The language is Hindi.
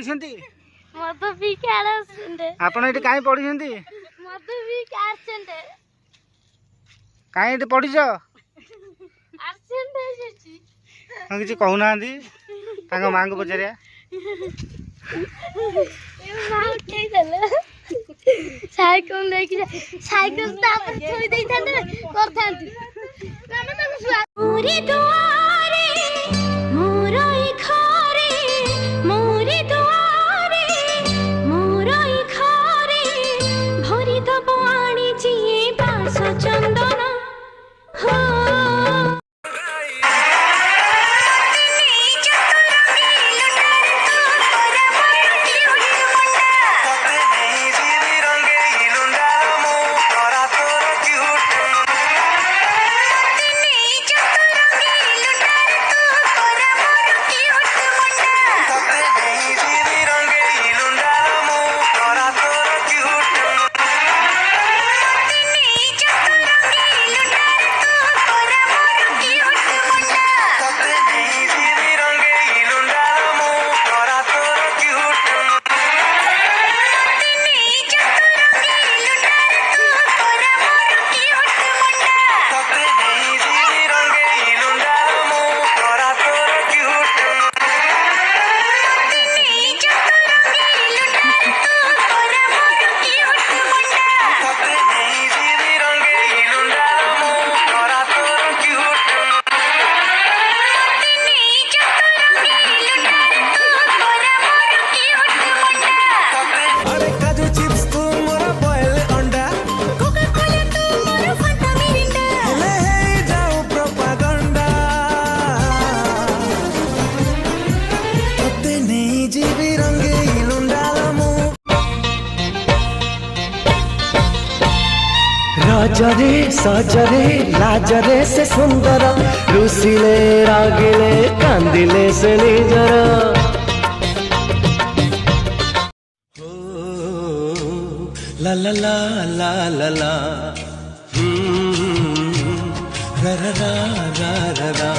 पढ़ी मधु भी कैरेंटे आपण एटी काई पढ़ी मधु भी कैरेंटे काई एटी पढ़ीछ आर्सेंटे जेची हम किसी कहू ना तांगा मां को पचारिया ए मां उठै देले साइकिल लेके साइकिल तापर थोई देई थांते कर थांती मामा ताको सुआ पूरी दुआरे मोरई खारे मोरी दुआरे मोरई खारे भरी दबो आणी जिए बास चंदन हो राजरे सजरे लाजरे से सुंदर रुसिले रागिले कांदिले से निजर ला ला ला ला ला ला रा रा रा रा रा